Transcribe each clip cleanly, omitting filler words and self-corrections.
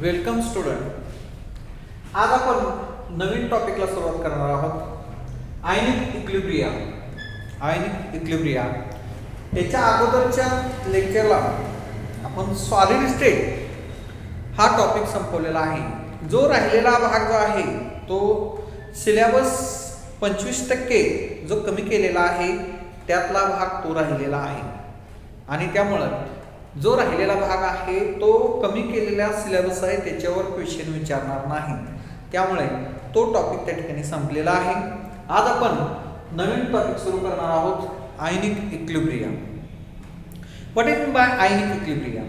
Welcome student. आज आपण नवीन टॉपिकला सुरुवात करणार आहोत. आयनिक इक्विलिब्रिया. याच्या अगोदरच्या लेक्चरला आपण सॉलिड स्टेट हा टॉपिक संपवलेला आहे. जो राहिलेला भाग जो आहे तो सिलेबस 25% जो कमी केलेला आहे त्यातला भाग तो राहिलेला आहे आणि त्यामुळं जो राहिलेला भाग आहे तो कमी केलेला सिलेबस आहे, त्याच्यावर क्वेश्चन विचारणार नाही. त्यामुळे तो टॉपिक त्या ठिकाणी संपलेला आहे. आज आपण नवीन टॉपिक सुरू करणार आहोत, ionic equilibrium. What is mean by ionic equilibrium?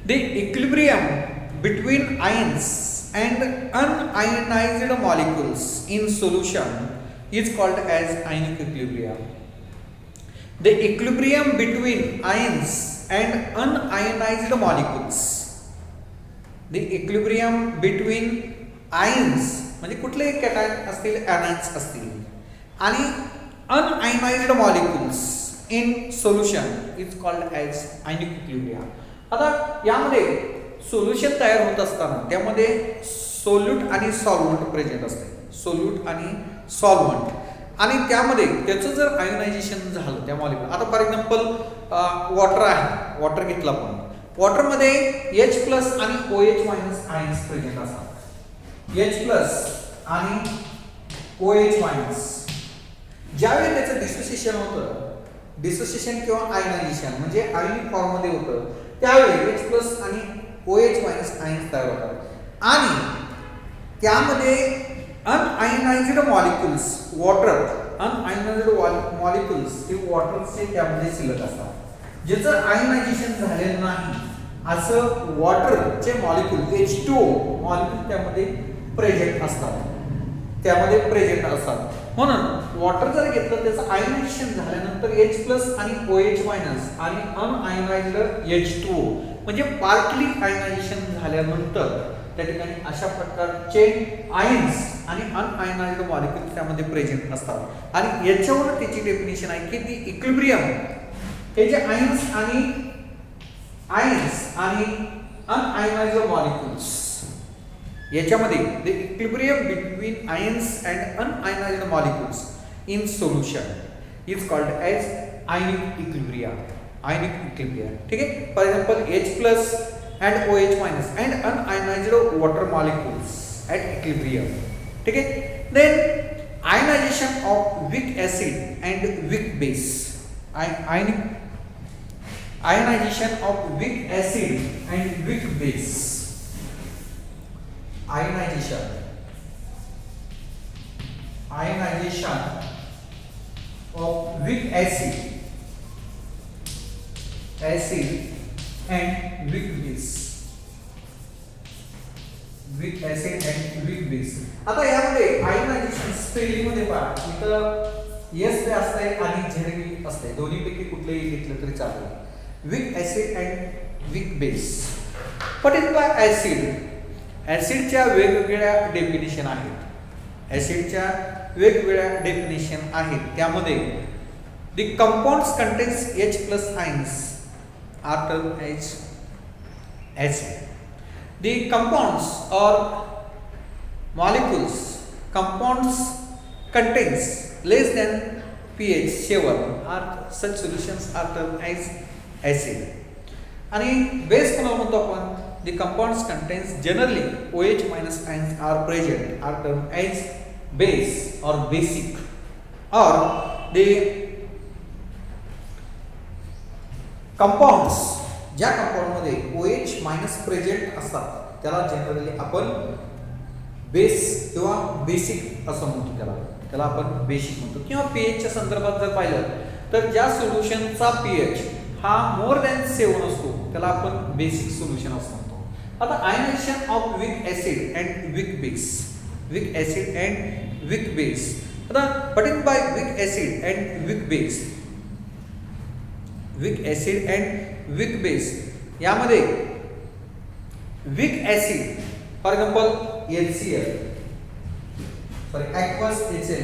The equilibrium between ions and unionized molecules in solution is called as ionic equilibrium. The equilibrium between ions and unionized molecules. The equilibrium between ions म्हणजे कुठले cation असतील, anions असतील आणि unionized molecules in solution is called as ionic equilibrium. आता यामध्ये solution तयार होत असताना त्यामध्ये सोल्यूट आणि सॉल्व्हंट प्रेझेंट असते. सोल्यूट आणि सॉल्व्हंट आणि त्यामध्ये त्याचं जर आयोनायझेशन झालं त्या मॉलिक्युल, आता फॉर एक्झाम्पल वॉटर आहे, वॉटर घेतलं आपण, वॉटरमध्ये H+ आणि OH- आयन्स प्रेझेंट असतात. H+ आणि OH-. ज्यावेळी त्याचं डिसोसिएशन होतं, डिसोसिएशन किंवा आयोनायझेशन म्हणजे आयोनिक फॉर्ममध्ये होतं, त्यावेळी H+ आणि OH- आयन्स तयार होतात आणि त्यामध्ये unionised molecules, water unionised molecules हे वॉटरचे त्यामध्ये शिल्लक असतात. ज्याचं आयोनायझेशन झालेलं नाही असं वॉटरचे मॉलिक्युल H2O मॉलिक्युल त्यामध्ये प्रेझेंट असतात. म्हणून वॉटर जर घेतलं त्याचं आयोनायझेशन झाल्यानंतर H+ आणि OH- आणि अनआयोनाइज्ड H2O म्हणजे पार्टली आयोनायझेशन झाल्यानंतर त्या ठिकाणी अशा प्रकारचे आयन्स आणि अनआयोनाइज्ड मॉलिक्युल्स त्यामध्ये प्रेझेंट असतात. आणि याच्यावर त्याची डेफिनेशन आहे की ती इक्विलिब्रियम हे जे आयन्स आणि अनआयोनाइज्ड मॉलिक्युल्स याच्यामध्ये the equilibrium between ions and unionised molecules in solution is called as ionic equilibrium. Ionic equilibrium, ठीक आहे. For example H+ and OH- and unionized water molecules at equilibrium, ठीक आहे. Then ionization of weak acid and weak base. Ionization of weak acid and weak base. Ionization of weak acid and weak base. weak acid and weak base. आता यामध्ये ionisation spelling मध्ये पहा, इथं S ते असते आणि Z असते, दोन्ही पैकी कुठलेही घेतलं तरी चालेल. weak acid and weak base. What is by acid? ऍसिडच्या वेगवेगळ्या डेफिनेशन आहेत. त्यामध्ये the compounds contains H+ ions are termed as acid. The compounds or molecules contains less than pH 7 are such solutions are termed as acid. आणि base कोणाला म्हणतो आपण? The compounds contains generally OH- ions are present are termed as base or basic. or the compounds ज्या कंपाऊंडमध्ये OH- present असतात त्याला generally आपण base किंवा basic असं म्हणतो. त्याला आपण बेसिक म्हणतो. किंवा पीएचच्या संदर्भात जर पाहिलं तर ज्या सोल्युशनचा पीएच हा मोर दॅन 7 असतो त्याला आपण बेसिक सोल्युशन असं म्हणतो. आता ionization of weak acid and weak base. आता what is by weak acid and weak base? Weak acid and weak base यामध्ये weak acid for example HCl, sorry aqueous HCl,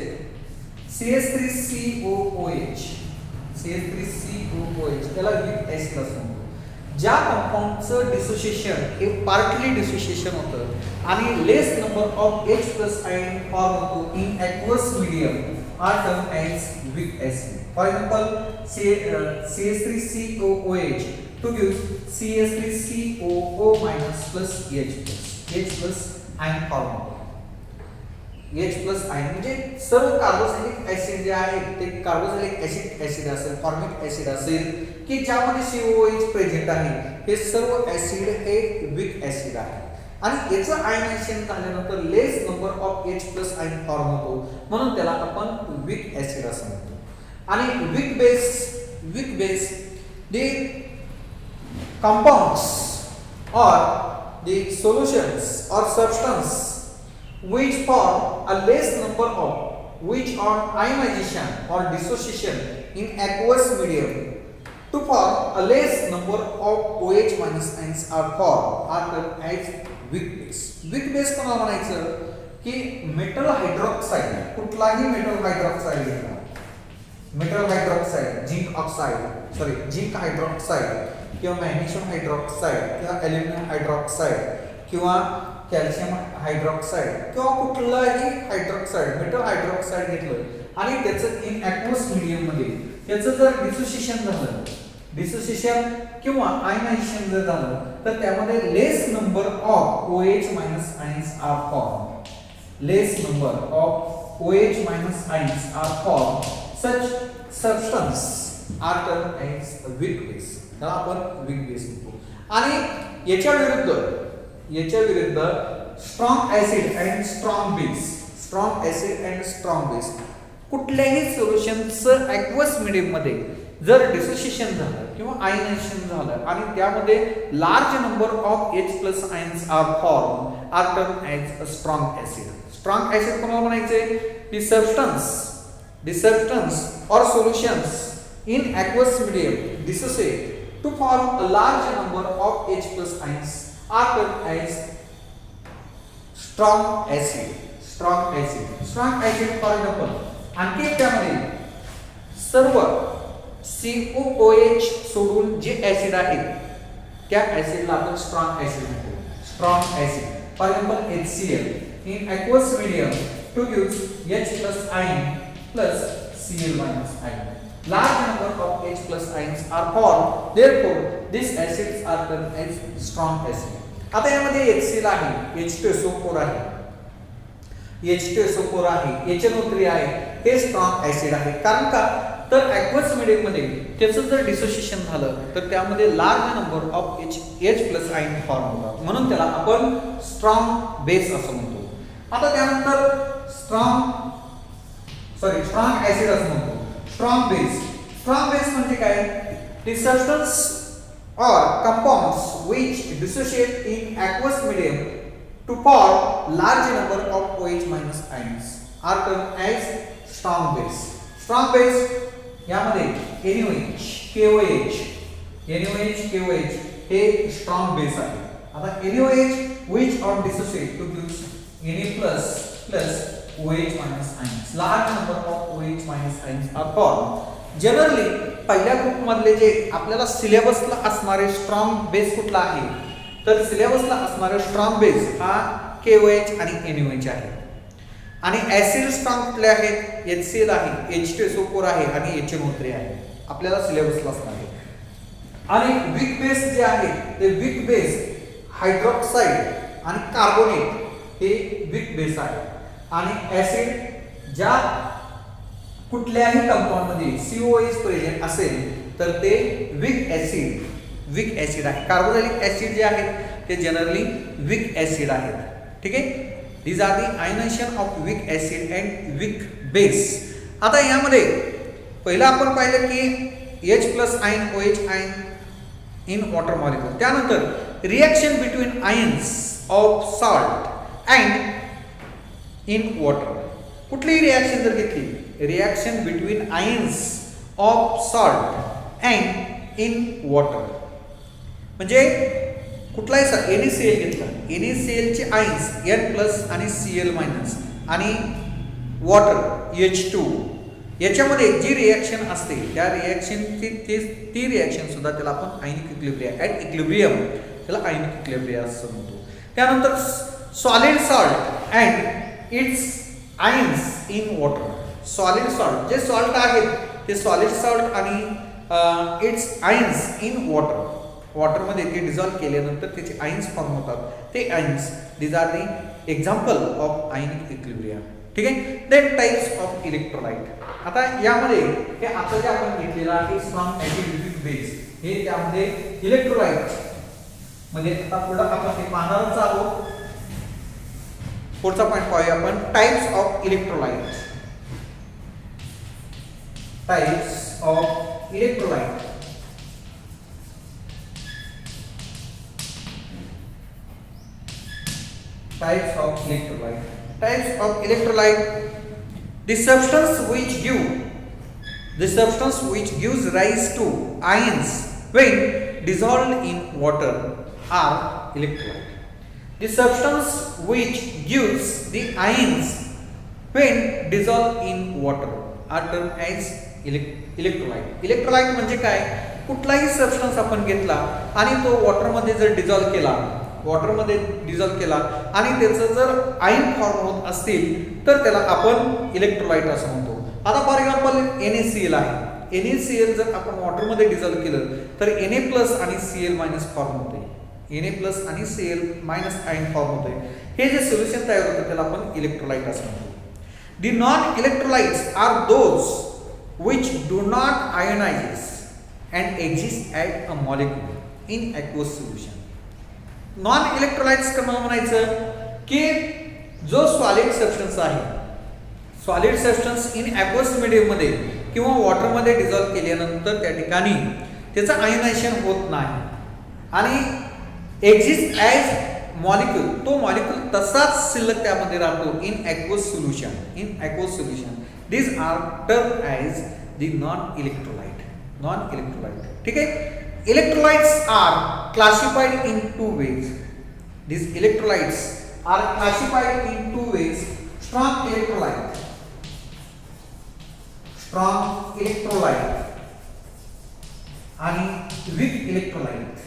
CH3COOH त्याला weak acid असं म्हणतो. ज्या कंपाऊंडचं dissociation हे partly dissociation होतं आणि less number of H plus ion form होतो in aqueous medium are term as weak acid. For example CH3COOH to give CH3COO minus plus H plus ion form होतो. H plus ion म्हणजे सर्व carboxylic acid जे आहे ते carboxylic acid असेल, formic acid असेल की ज्यामध्ये COOH प्रेझेंट आहे, हे सर्व ऍसिड हे वीक ऍसिड आहे आणि याचं आयनायझेशन झाल्यानंतर less number of H plus ion form होतो, म्हणून त्याला आपण वीक ऍसिड असं म्हणतो. आणि weak base the compounds or the solutions or substance which form a less number of which on ionization or dissociation in aqueous medium to form a less number of OH minus ions are formed are termed as weak base. Weak base कोणाला म्हणायचं की metal hydroxide, कुठलाही metal hydroxide घेतला, metal hydroxide, zinc hydroxide किंवा magnesium hydroxide किंवा aluminium hydroxide किंवा calcium hydroxide किंवा कुठलाही हायड्रॉक्साइड, मेटल हायड्रॉक्साइड घेतलं आणि त्याचं इन ॲक्वस मीडियम मध्ये त्याचं जर डिसोसिएशन किंवा आयनायझेशन जर झालं तर त्यामध्ये less number of OH minus ions are form. Less number of OH minus ions are form. Such substance are termed as weak base. त्याला आपण वीक बेस म्हणतो. आणि याच्या विरुद्ध strong acid and strong base, कुठल्याही सोल्युशनचं ॲक्वस मीडियम मध्ये जर डिसोसिएशन झालं किंवा आयनायझेशन झालं आणि त्यामध्ये large number of H plus ions are form are termed as a strong acid. Strong acid कोणाला म्हणायचे? The substance or solutions in aqueous medium dissociate to form a large number of H plus ions are termed as strong acid. For example, आणखी त्यामध्ये सर्व COOH सोडून जे acid आहेत त्या ऍसिडला आपण स्ट्रॉंग ऍसिड म्हणतो. Strong acid for example HCl in aqueous medium to give H plus ion plus Cl minus ion. Large number of H plus ions are formed. Therefore, these acids are termed as strong acid. आता यामध्ये HCl आहे, H2SO4 आहे, HNO3 आहे, हे strong acid आहे. कारण का तर ॲक्वस मीडियम मध्ये त्याचं जर डिसोसिएशन झालं तर त्यामध्ये large number of H plus ion form होतात, म्हणून त्याला आपण स्ट्रॉंग बेस असं म्हणतो. आता त्यानंतर स्ट्रॉंग ऍसिड असं म्हणतो. स्ट्रॉंग बेस म्हणजे काय? The substance or compounds which dissociate in aqueous medium to form large number of OH minus ions are termed as strong base. Strong base यामध्ये NaOH, KOH हे strong base आहे. आता NaOH which on dissociate to give Na plus OH minus ions. Large number of OH minus ions are formed. Generally पहिल्या group मधले जे आपल्याला सिलेबसला असणारे strong base कुठला आहे तर सिलेबसला असणारे स्ट्रॉंग बेस हा KOH आणि NaOH आहे. आणि ऍसिड स्ट्रॉंग कुठले आहेत? HCl आहे, H2SO4 आहे आणि HNO3 आहे. आपल्याला सिलेबसला असणार आहे. आणि वीक बेस जे आहे ते वीक बेस हायड्रॉक्साइड आणि कार्बोनेट हे वीक बेस आहे. आणि ऍसिड ज्या कुठल्याही कंपाऊंड मध्ये COOH प्रेझेंट असेल तर ते वीक ऍसिड आहे. कार्बोक्सिलिक ऍसिड जे आहेत ते जनरली वीक ऍसिड आहेत. ठीक आहे. These are the ionization of weak acid and weak base. आता यामध्ये पहिला आपण पाहिलं की H plus ion OH ion in water molecule. त्यानंतर reaction between ions of salt and in water. कुठलीही रिएक्शन जर घेतली, reaction between ions of salt and in water म्हणजे कुठलाही NaCl घेतला, NaCl चे आयन्स N प्लस आणि Cl मायनस आणि वॉटर H2 याच्यामध्ये जी रिॲक्शन असते त्या रिॲक्शनची ती रिॲक्शन सुद्धा त्याला आपण आयनिक इक्विलिब्रिया ॲट इक्विलिब्रियम त्याला आयनिक इक्विलिब्रिया असं म्हणतो. त्यानंतर solid salt and its ions in water. Solid salt जे सॉल्ट आहेत ते सॉलिड सॉल्ट आणि इट्स आयन्स इन वॉटर. वॉटरमध्ये ते डिझॉल्व केल्यानंतर त्याचे आयन्स फॉर्म होतात. ते ions these are the example of ionic equilibria. ठीक आहे. Then types of electrolyte. आता यामध्ये हे आता जे आपण घेतलेलं आहे स्ट्रॉंग ऍसिड बेस हे त्यामध्ये इलेक्ट्रोलाइट म्हणजे आता पुढे आपण हे पाहणारच आहोत. पुढचा पॉईंट पाहूया आपण types of electrolyte. Types of electrolyte. Types of electrolyte. Types of electrolyte. The substance which gives rise to ions when dissolved in water are electrolyte. The substance which gives the ions when dissolved in water are termed as electrolyte. Electrolyte म्हणजे काय? कुठलाही substance आपण घेतला आणि तो वॉटरमध्ये जर dissolve केला आणि त्याचं जर आयन फॉर्म होत असतील तर त्याला आपण इलेक्ट्रोलाइट असं म्हणतो. आता फॉर एक्झाम्पल NaCl आहे. NaCl जर आपण वॉटरमध्ये डिझॉल्व केलं तर Na+ आणि Cl- फॉर्म होते. Na+ आणि Cl- आयन फॉर्म होते. हे जे सोल्युशन तयार होतं त्याला आपण इलेक्ट्रोलाइट असं म्हणतो. The non-electrolytes are those which do not ionize and exist at a molecule in aqueous solution. Non electrolytes मला म्हणायचं की जो सॉलिड सबस्टन्स आहे, सॉलिड सबस्टन्स इन ॲक्वस मीडियममध्ये किंवा वॉटरमध्ये डिझॉल्व केल्यानंतर त्या ठिकाणी त्याचं आयनायझेशन होत नाही आणि एक्झिस्ट ॲज मॉलिक्यूल, तो मॉलिक्यूल तसाच शिल्लक त्यामध्ये राहतो in aqueous solution. This are term as the non electrolyte. ठीक आहे. Electrolytes are classified in two ways. These electrolytes are classified in two ways. Strong electrolyte आणि weak electrolyte.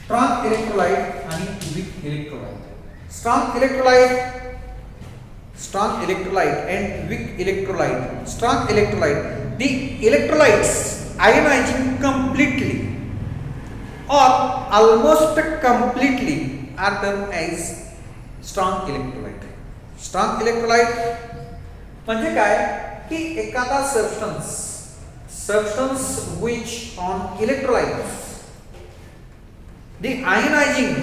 Strong electrolyte आणि weak electrolyte. Strong electrolyte and weak electrolyte. Strong electrolyte. The electrolytes ionizing completely or almost completely are termed as strong electrolyte. Strong electrolyte म्हणजे काय की एखादा substance which on electrolytes the ionizing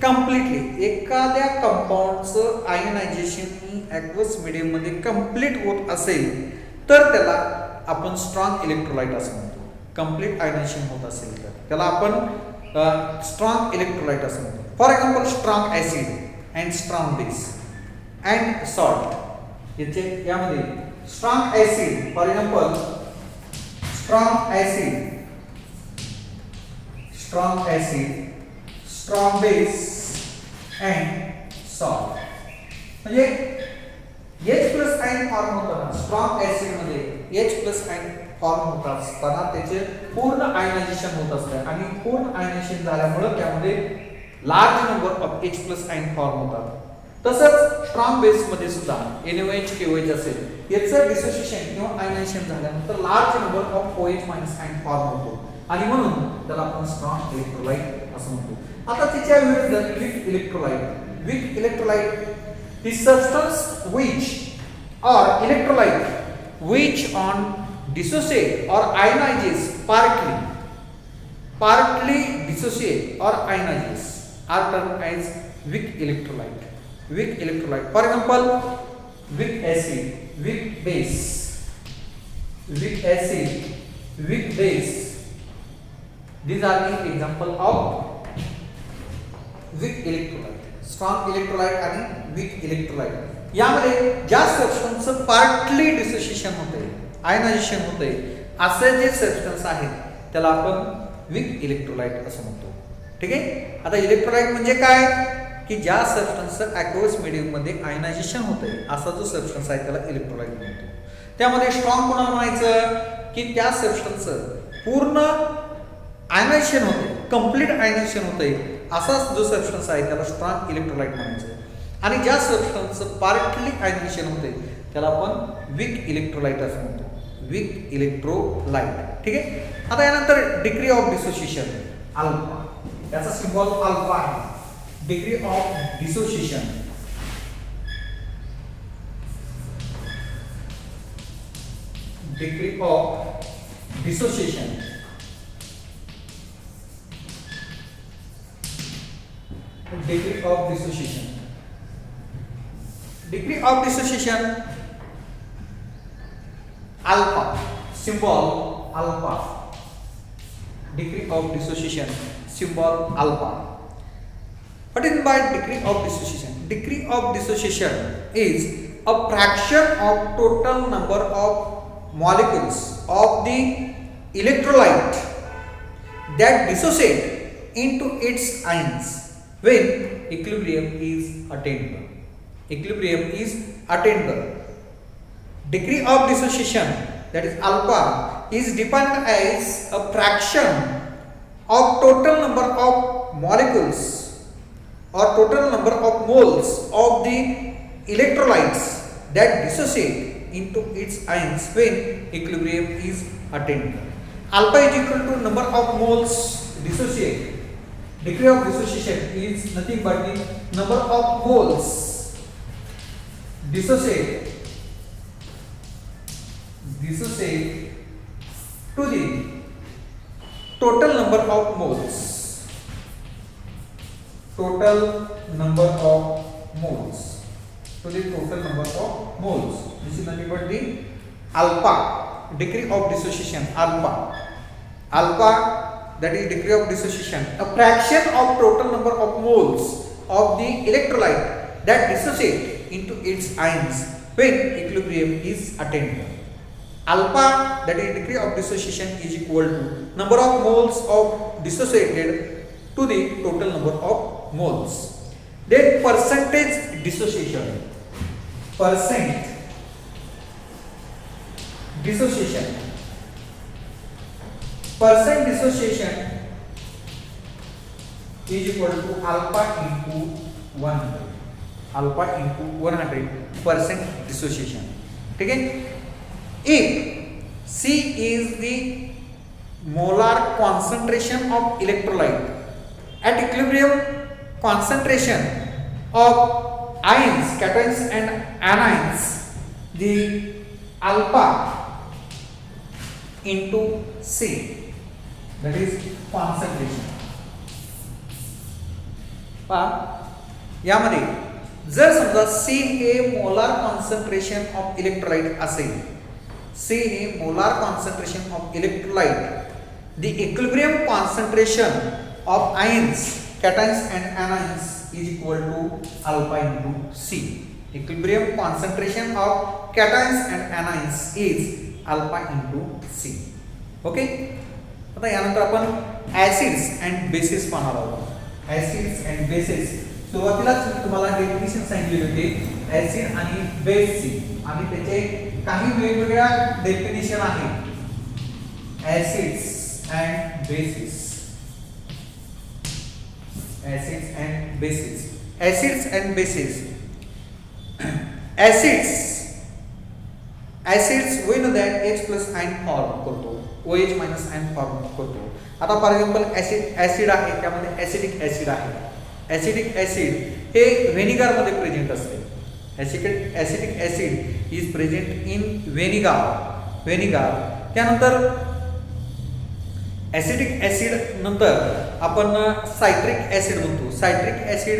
completely एखाद्या कंपाऊंडचं ionization ॲक्वस मीडियममध्ये complete होत असेल तर त्याला आपण स्ट्रॉंग इलेक्ट्रोलाइट असं म्हणतो. कंप्लीट आयनायझेशन होत असेल तर त्याला आपण स्ट्रॉंग इलेक्ट्रोलाइट असं म्हणतो. For example strong acid and strong base and salt. यामध्ये strong acid for example strong base and salt. म्हणजे H+ आयन फॉर्म होताना स्ट्रॉंग ऍसिड मध्ये H+ आयन फॉर्म होत असताना त्याचे पूर्ण आयनायझेशन होत असते आणि पूर्ण आयनायझेशन झाल्यामुळे त्यामध्ये large number of H+ ion form होतात. तसंच स्ट्रॉंग बेस मध्ये सुद्धा NaOH KOH असेल याचं डिसोसिएशन किंवा आयनायझेशन झाल्यानंतर large number of OH- ion form होतो आणि म्हणून त्याला आपण स्ट्रॉंग इलेक्ट्रोलाइट असं म्हणतो. आता त्याच्या विरुद्ध weak electrolyte the substance which or electrolyte which on dissociate or ionizes partly dissociate or ionizes are termed as weak electrolyte. For example, weak acid, weak base, these are the example of weak electrolyte. Strong electrolyte आणि weak electrolyte यामध्ये ज्या सबस्टन्सचं partly dissociation होते, ionization होते असे जे substance आहेत त्याला आपण वीक इलेक्ट्रोलाइट असं म्हणतो. ठीक आहे. आता इलेक्ट्रोलाइट म्हणजे काय की ज्या सबस्टन्सचं ॲक्वस मीडियममध्ये आयनायझेशन होतंय असा जो सबस्टन्स आहे त्याला इलेक्ट्रोलाइट म्हणतो. त्यामध्ये स्ट्रॉंग कोणाला म्हणायचं की त्या सबस्टन्सचं पूर्ण आयनायझेशन होते, कंप्लीट आयनायझेशन होतंय असाच जो सबस्टन्स आहे त्याला स्ट्रॉंग इलेक्ट्रोलाइट म्हणायचं. आणि ज्या सबस्टन्सचं पार्टली आयनायझेशन होते त्याला आपण वीक इलेक्ट्रोलाइट असं म्हणतो, वीक इलेक्ट्रोलाइट. ठीक आहे. आता यानंतर डिग्री ऑफ डिसोसिएशन अल्फा, याचा सिम्बॉल अल्फा आहे. Degree of dissociation, degree of dissociation degree of dissociation, degree of dissociation alpha, symbol alpha, degree of dissociation symbol alpha. What is by degree of dissociation? Degree of dissociation is a fraction of total number of molecules of the electrolyte that dissociate into its ions when equilibrium is attained. Equilibrium is attained. Degree of dissociation, that is alpha, is defined as a fraction of total number of molecules or total number of moles of the electrolytes that dissociate into its ions when equilibrium is attained. Alpha is equal to number of moles dissociate. Degree of dissociation is nothing but the number of moles dissociate to the total number of moles. Total number of moles to the total number of moles. This is nothing but the alpha. Degree of dissociation alpha. Alpha, that is degree of dissociation, a fraction of total number of moles of the electrolyte that dissociate into its ions when equilibrium is attained. Alpha, that is degree of dissociation, is equal to number of moles of dissociated to the total number of moles. Then percentage dissociation, percent dissociation, percent dissociation is equal to alpha into 100, alpha into 100% dissociation. ठीक है. If C is the molar concentration of electrolyte, at equilibrium concentration of ions, cations and anions, the alpha into C, that is concentration. पहा यामध्ये जर समजा C हे molar concentration of electrolyte असेल, C हे molar concentration of electrolyte, the equilibrium concentration of ions, कॅटायन्स and anions is equal to alpha into C. Equilibrium concentration of cations and anions is alpha into C. Okay. आता यानंतर आपण acids and basis पाहणार आहोत. Acids and basis, सुरुवातीलाच तुम्हाला definition सांगितले होते acid आणि बेसची, आणि त्याचे काही वेगवेगळ्या डेफिनेशन आहेत. Acids and basis, acids and bases. Acids and bases. Acids we know that H plus ion form करतो, OH minus ion form करतो. आता फॉर एक्झाम्पल ऍसिड आहे, त्यामध्ये ऍसिडिक ऍसिड आहे. ऍसिडिक ऍसिड हे व्हिनेगर मध्ये प्रेझेंट असते. Acidic acid is present in vinegar. त्यानंतर ऍसिडिक ऍसिड नंतर आपण सायट्रिक ऍसिड म्हणतो. Citric acid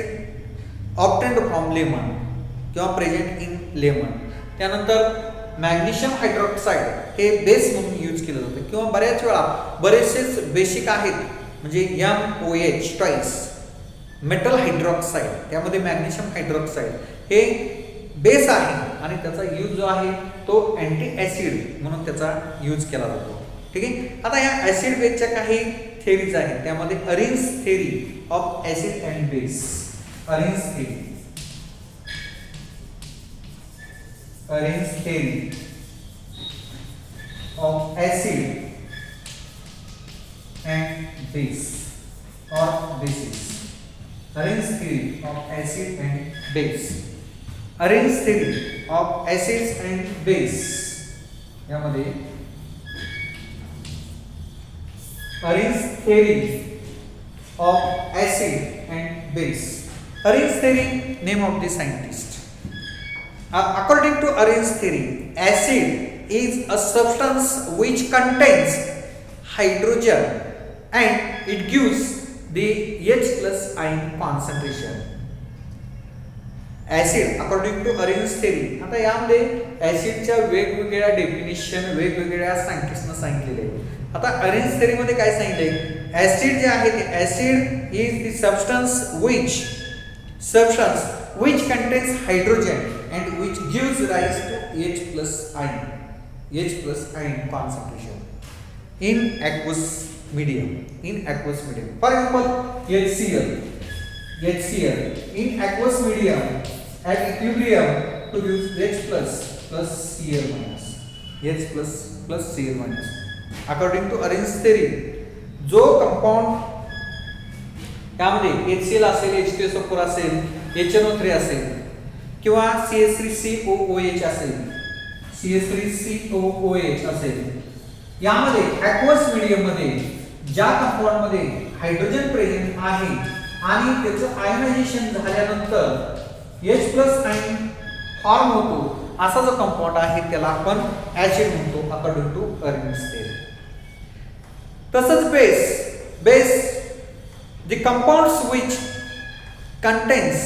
obtained from lemon किंवा प्रेझेंट इन लेमन. त्यानंतर मॅग्नेशियम हायड्रॉक्साईड हे बेस म्हणून यूज केलं जातं, किंवा बऱ्याच वेळा बरेचसेच बेसिक आहेत, म्हणजे MOH ट्वाइस मेटल हायड्रॉक्साईड, त्यामध्ये मॅग्नेशियम हायड्रॉक्साईड हे बेस आहे आणि त्याचा यूज जो आहे तो अँटी ऍसिड म्हणून त्याचा यूज केला जातो. ठीक आहे. आता या ऍसिड बेसच्या काही थेरीज आहेत, त्यामध्ये Arrhenius theory of acid and base. Arrhenius theory. Arrhenius theory of acid and base or bases. Arrhenius theory of acid and base. Arrhenius theory of acids and base यामध्ये Arrhenius theory of acid and base. Arrhenius theory, name of the scientist. According to Arrhenius theory, acid is a substance which contains hydrogen and it gives the H plus ion concentration. Acid according to Arrhenius theory. आता यामध्ये ऍसिडच्या वेगवेगळ्या definition वेगवेगळ्या सायंटिस्टनं सांगितलेले आहे. आता arrange थेरीमध्ये काय सांगितले, acid जे आहे ते acid is the substance which contains hydrogen and which gives rise to H plus ion concentration in aqueous medium. For example, HCl in aqueous medium at equilibrium produce H plus Cl minus. According to Arrhenius theory, जो compound त्यामध्ये HCl असेल, H2SO4 असेल, HNO3 असेल किंवा CH3COOH असेल, यामध्ये aqueous medium मध्ये ज्या कंपाउंड मध्ये हायड्रोजन प्रेझेंट आहे आणि त्याचं आयनायझेशन झाल्यानंतर H प्लस आयन फॉर्म होतो, असा जो कंपाउंड आहे त्याला आपण ऍसिड म्हणतो अकॉर्डिंग टू अरेंज थेरी. तसंच base the compounds which contains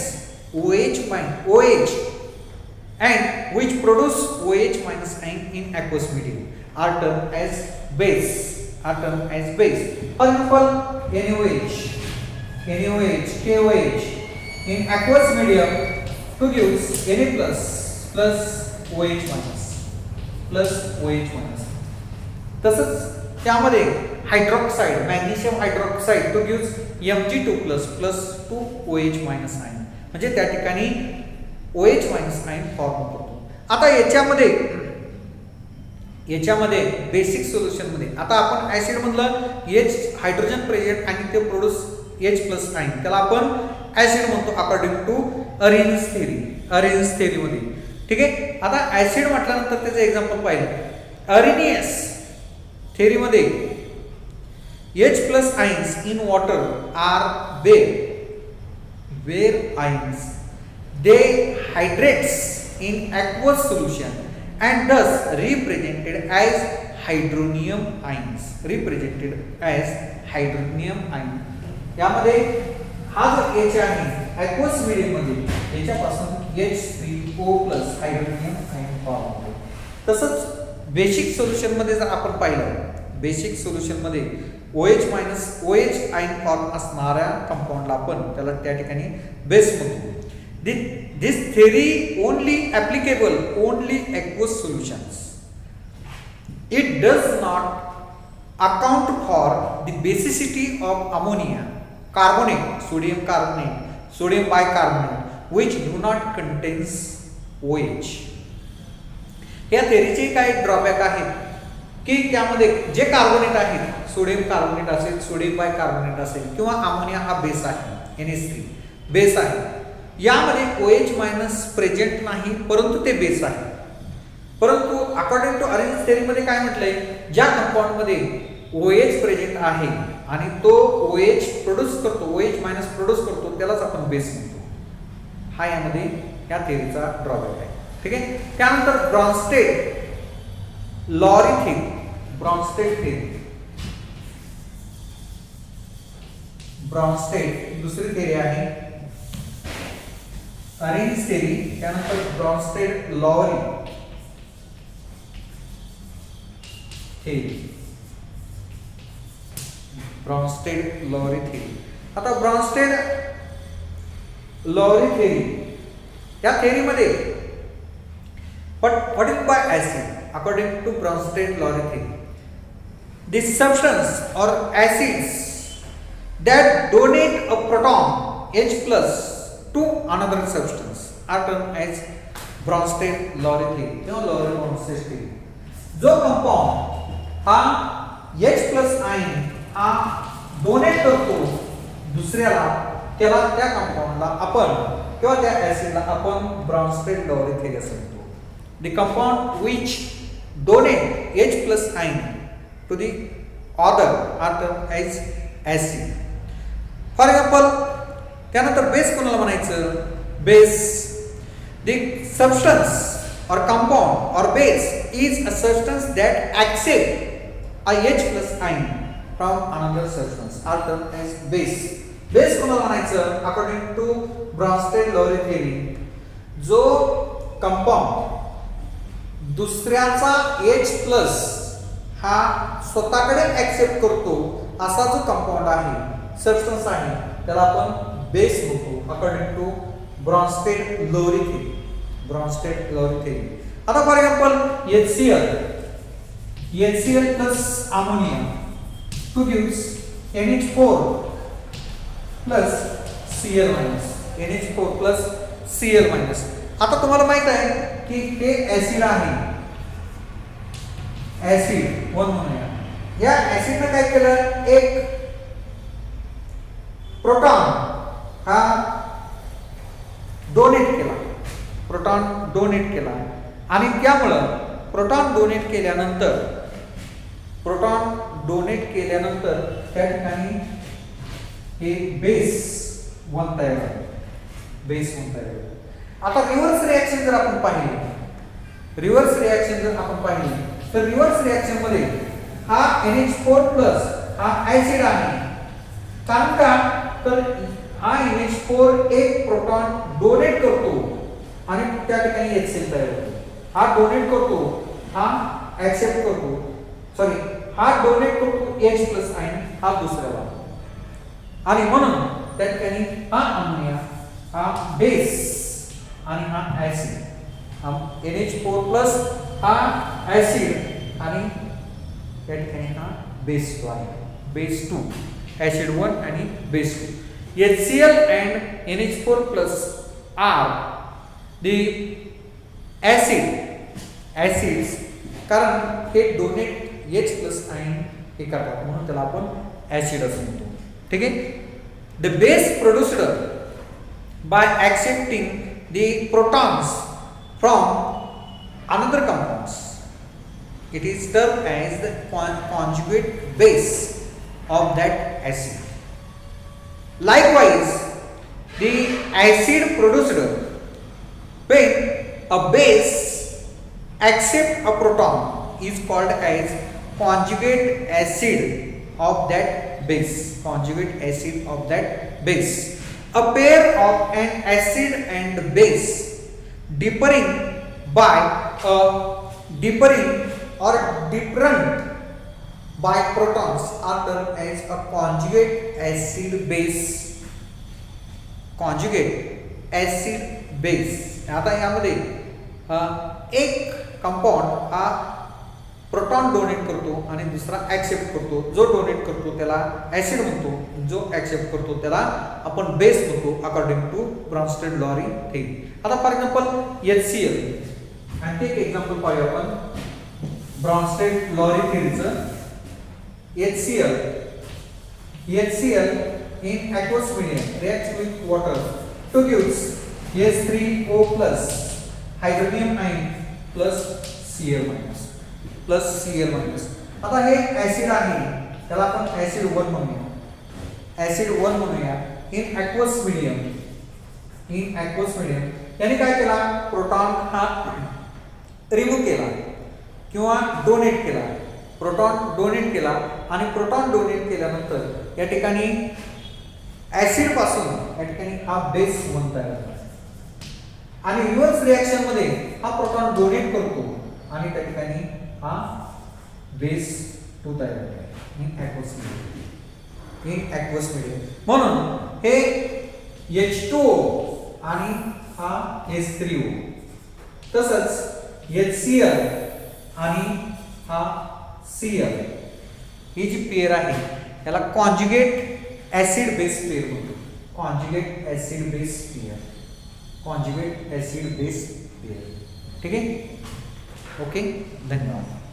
OH and which produce OH minus ion in aqueous medium are termed as base. For example, NaOH, KOH in aqueous medium produce Na plus OH minus. तसंच त्यामध्ये hydroxide, magnesium hydroxide तो gives Mg2 plus 2OH minus ion. म्हणजे त्या ठिकाणी OH minus ion form होतो. आता याच्यामध्ये basic solution मध्ये आता आपण ऍसिड म्हणलं H हायड्रोजन प्रेझेंट आणि ते प्रोड्यूस H प्लस आयन, त्याला आपण ऍसिड म्हणतो अकॉर्डिंग टू अरेंज थेरी मध्ये. ठीक आहे. आता ऍसिड म्हटल्यानंतर त्याचं एक्झाम्पल पाहिलं. अरेनियस थेरी मध्ये H plus ions in water are where ions they hydrates in aqueous solution and thus represented as hydronium ions. यामध्ये हा जो H आहे aqueous medium मध्ये याच्यापासून H3O plus hydronium ion form होतो. तसंच बेसिक सोल्युशन मध्ये जर आपण पाहिलं, बेसिक सोल्युशन मध्ये OH आयन फॉर्म असणाऱ्या कंपाऊंडला आपण त्याला त्या ठिकाणी बेस म्हणतो. This theory only applicable only aqueous solutions. It does not account for the basicity of ammonia, carbonate, sodium bicarbonate, which do not contains OH. या थेरीचे काही ड्रॉबॅक आहेत की त्यामध्ये जे कार्बोनेट आहेत, सोडियम कार्बोनेट असेल, सोडियम बायकार्बोनेट असेल किंवा अमोनिया हा बेस आहे, NH3 बेस आहे, यामध्ये OH मायनस प्रेझेंट नाही परंतु ते बेस आहे. परंतु अकॉर्डिंग टू अरेंज थेरी मध्ये काय म्हटलंय, ज्या कंपाऊंड मध्ये OH प्रेझेंट आहे आणि तो OH प्रोड्यूस करतो, OH मायनस प्रोड्यूस करतो, त्यालाच आपण बेस म्हणतो. हा यामध्ये या थेरीचा ड्रॉबॅक आहे. ठीक आहे. त्यानंतर ब्रॉन्स्टेड दुसरी थेरी आहे अरेंज थेरी. त्यानंतर ब्रॉन्स्टेड लॉरी थेरी. आता ब्रॉन्स्टेड लॉरी थेरी या थेरीमध्ये what is by acid? According to Bronsted-Lowry theory, the substance or acids that donate a proton H plus to another substance are term as Bronsted Lowry theory किंवा Lowry Bronsted theory. जो compound हा H plus ion हा donate करतो दुसऱ्याला, त्याला त्या कंपाऊंडला आपण किंवा त्या ऍसिडला आपण ब्रॉन्स्टेड-लॉरी थेरी असं म्हणतो. The compound which donate H plus ion to the other are term as acid. For example त्यानंतर बेस कोणाला म्हणायचं? Base the substance or compound or base is a substance that accept a H plus ion from another substance are termed as base. Base कोणाला म्हणायचं? According to Bronsted-Lowry theory, जो compound दुसऱ्याचा H plus हा स्वतःकडे accept करतो असा जो compound आहे, सबस्टन्स आहे, त्याला आपण बेस म्हणतो according to Bronsted Lowry theory. Bronsted Lowry theory. आता for example HCl plus ammonia to gives NH4 plus Cl minus. NH4 plus Cl minus. आता तुम्हाला माहित आहे की हे ऍसिड आहे, ऍसिड 1 म्हणूया. या ऍसिडने काय केलं? एक प्रोटॉन हा डोनेट केला, प्रोटॉन डोनेट केला आणि त्यामुळं प्रोटॉन डोनेट केल्यानंतर त्या ठिकाणी हे बेस 1 तयार झाले. बेस 1 तयार झाले. आता रिव्हर्स रिॲक्शन जर आपण पाहिली तर रिव्हर्स रिॲक्शन मध्ये हा NH4 प्लस हा ऍसिड आहे. कारण का? तर हा NH4 एक प्रोटॉन डोनेट करतो आणि त्या ठिकाणी HCl तयार होतो. हा डोनेट करतो, हा ऍक्सेप्ट करतो, सॉरी हा डोनेट करतो H प्लस आयन हा दुसऱ्याला, आणि म्हणून त्या ठिकाणी हा अमोनिया हा बेस आणि हा ऍसिड, हा NH4 प्लस हा ऍसिड आणि त्या ठिकाणी हा बेस 2 आहे. बेस 2 ऍसिड 1 आणि base 2. HCl and NH4 plus are the acids कारण हे डोनेट H प्लस आयन हे करतात म्हणून त्याला आपण ऍसिड असं म्हणतो. ठीक आहे. The base produced by accepting the protons from another compounds, it is termed as the conjugate base of that acid. Likewise, the acid produced when a base accept a proton is called as conjugate acid of that base. Conjugate acid of that base. A pair of an acid and base differing or different by protons are termed as a conjugate acid base. आता यामध्ये एक compound हा proton donate करतो आणि दुसरा accept करतो. जो donate करतो त्याला ऍसिड म्हणतो, जो ऍक्सेप्ट करतो त्याला आपण बेस म्हणतो अकॉर्डिंग टू ब्रॉन्स्टेड-लॉरी थेरी. आता फॉर एक्झाम्पल HCl, आणखी एक एक्झाम्पल पाहूया आपण Brønsted-lorry थेरीचं. HCl in aqueous medium reacts with water to gives H3O plus hydronium ion plus Cl minus. आता हे ऍसिड आहे, त्याला आपण ऍसिड 1 म्हणूया. इन aqueous medium याने काय केला? प्रोटॉन हा रिमूव्ह केला किंवा डोनेट केला. प्रोटॉन डोनेट केला आणि प्रोटॉन डोनेट केल्यानंतर या ठिकाणी ऍसिड पासून या ठिकाणी हा बेस 1 तयार होतो आणि रिव्हर्स रिॲक्शन मध्ये हा प्रोटॉन डोनेट करतो आणि त्या ठिकाणी हा बेस 2 तयार होतो इन aqueous medium. म्हणून हे H2O आणि हा H3O, तसंच HCl आणि हा Cl ही जी पेयर आहे याला कॉन्जुगेट ऍसिड बेस पेयर म्हणतो. Conjugate acid base pair, conjugate acid base pair. ठीक आहे. ओके, धन्यवाद.